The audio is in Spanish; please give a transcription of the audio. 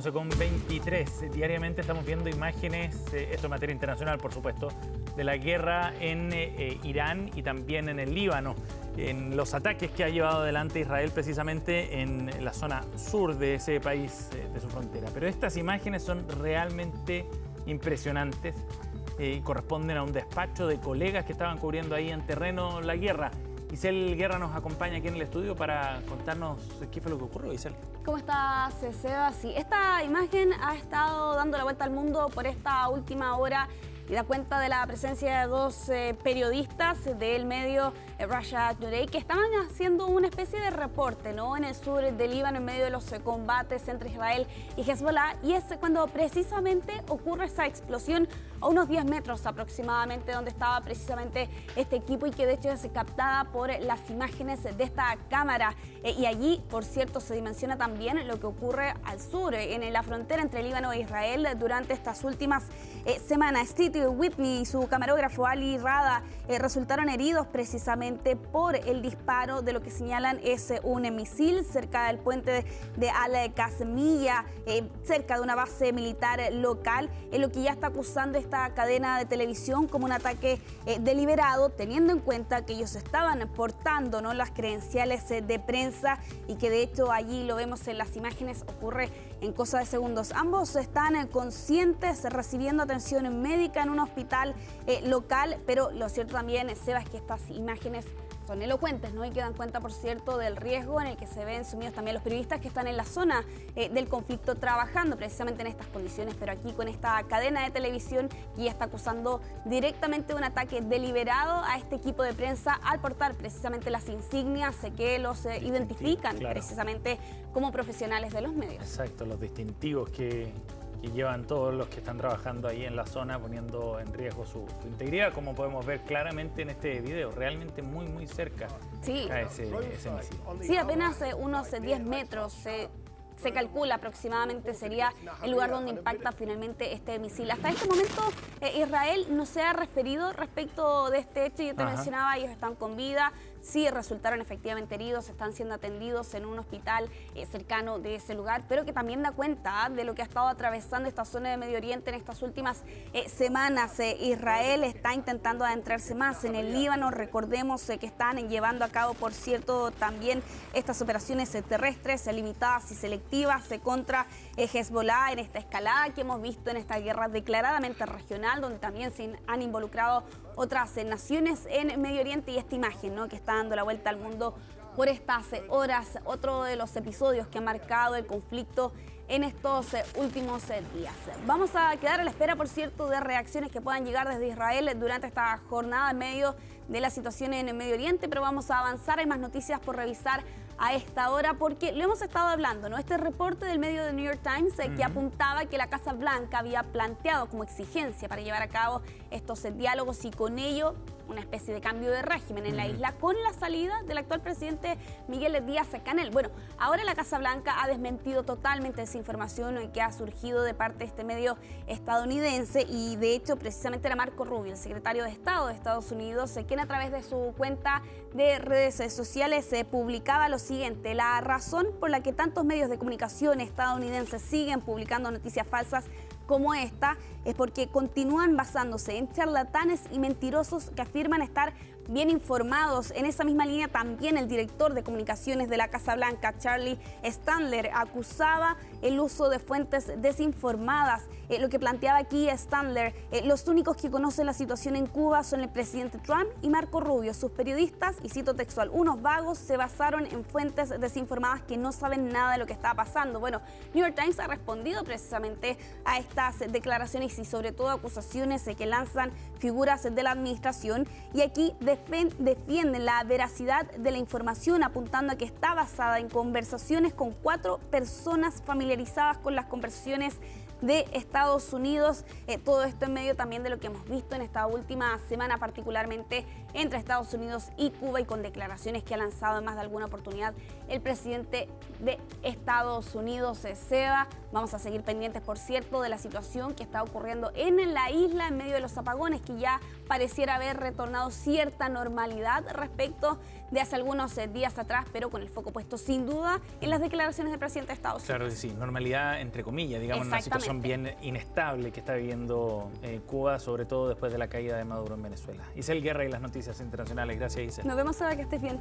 11:23. Diariamente estamos viendo imágenes, esto en materia internacional, por supuesto, de la guerra en Irán y también en el Líbano, en los ataques que ha llevado adelante Israel precisamente en la zona sur de ese país, de su frontera. Pero estas imágenes son realmente impresionantes y corresponden a un despacho de colegas que estaban cubriendo ahí en terreno la guerra. Isel Guerra nos acompaña aquí en el estudio para contarnos qué fue lo que ocurrió, Isel. ¿Cómo estás, Seba? Sí, esta imagen ha estado dando la vuelta al mundo por esta última hora y da cuenta de la presencia de dos periodistas del medio Russia Today que estaban haciendo una especie de reporte, ¿no?, en el sur del Líbano en medio de los combates entre Israel y Hezbollah, y es cuando precisamente ocurre esa explosión a unos 10 metros aproximadamente donde estaba precisamente este equipo y que de hecho es captada por las imágenes de esta cámara. Y allí, por cierto, se dimensiona también lo que ocurre al sur, en la frontera entre Líbano e Israel durante estas últimas semanas. Steve Whitney y su camarógrafo Ali Rada resultaron heridos precisamente por el disparo de lo que señalan es un misil cerca del puente de Al-Qasmiyya, cerca de una base militar local, en lo que ya está acusando esta cadena de televisión como un ataque deliberado, teniendo en cuenta que ellos estaban portando, ¿no?, las credenciales de prensa y que de hecho allí lo vemos en las imágenes, ocurre en cosa de segundos. Ambos están conscientes, recibiendo atención médica en un hospital local, pero lo cierto también, Seba, es que estas imágenes son elocuentes, ¿no?, y que dan cuenta, por cierto, del riesgo en el que se ven sumidos también los periodistas que están en la zona del conflicto trabajando precisamente en estas condiciones, pero aquí con esta cadena de televisión que ya está acusando directamente un ataque deliberado a este equipo de prensa al portar precisamente las insignias que los identifican, claro, precisamente como profesionales de los medios. Exacto, los distintivos que llevan todos los que están trabajando ahí en la zona, poniendo en riesgo su integridad, como podemos ver claramente en este video, realmente muy cerca. Sí, a ese misil. Sí, apenas unos 10 metros. Se calcula aproximadamente sería el lugar donde impacta finalmente este misil. Hasta este momento Israel no se ha referido respecto de este hecho. Yo te mencionaba, ellos están con vida, sí resultaron efectivamente heridos, están siendo atendidos en un hospital cercano de ese lugar, pero que también da cuenta de lo que ha estado atravesando esta zona de Medio Oriente en estas últimas semanas. Israel está intentando adentrarse más en el Líbano. Recordemos que están llevando a cabo, por cierto, también estas operaciones terrestres limitadas y selectivas contra Hezbollah en esta escalada que hemos visto en esta guerra declaradamente regional, donde también se han involucrado otras naciones en Medio Oriente, y esta imagen, ¿no?, que está dando la vuelta al mundo por estas horas, otro de los episodios que ha marcado el conflicto en estos últimos días. Vamos a quedar a la espera, por cierto, de reacciones que puedan llegar desde Israel durante esta jornada en medio de la situación en el Medio Oriente, pero vamos a avanzar. Hay más noticias por revisar a esta hora porque lo hemos estado hablando, ¿no? Este reporte del medio de New York Times que apuntaba que la Casa Blanca había planteado como exigencia para llevar a cabo estos diálogos y con ello una especie de cambio de régimen en la isla con la salida del actual presidente Miguel Díaz-Canel. Bueno, ahora la Casa Blanca ha desmentido totalmente esa información que ha surgido de parte de este medio estadounidense, y de hecho precisamente era Marco Rubio, el secretario de Estado de Estados Unidos, quien a través de su cuenta de redes sociales publicaba lo siguiente: la razón por la que tantos medios de comunicación estadounidenses siguen publicando noticias falsas como esta es porque continúan basándose en charlatanes y mentirosos que afirman estar bien informados. En esa misma línea también el director de comunicaciones de la Casa Blanca, Charlie Stadler, acusaba el uso de fuentes desinformadas. Lo que planteaba aquí Stadler, los únicos que conocen la situación en Cuba son el presidente Trump y Marco Rubio. Sus periodistas, y cito textual, unos vagos, se basaron en fuentes desinformadas que no saben nada de lo que está pasando. Bueno, New York Times ha respondido precisamente a estas declaraciones y sobre todo acusaciones que lanzan figuras de la administración, y aquí defienden la veracidad de la información, apuntando a que está basada en conversaciones con 4 personas familiarizadas con las conversaciones de Estados Unidos. Todo esto en medio también de lo que hemos visto en esta última semana, particularmente entre Estados Unidos y Cuba, y con declaraciones que ha lanzado en más de alguna oportunidad el presidente de Estados Unidos, Seba. Vamos a seguir pendientes, por cierto, de la situación que está ocurriendo en la isla en medio de los apagones, que ya pareciera haber retornado cierta normalidad respecto de hace algunos días atrás, pero con el foco puesto sin duda en las declaraciones del presidente de Estados Unidos. Claro que sí, normalidad entre comillas, digamos, una situación bien inestable que está viviendo Cuba, sobre todo después de la caída de Maduro en Venezuela. Isel Guerra y las noticias internacionales. Gracias, Isel. Nos vemos ahora, que estés bien.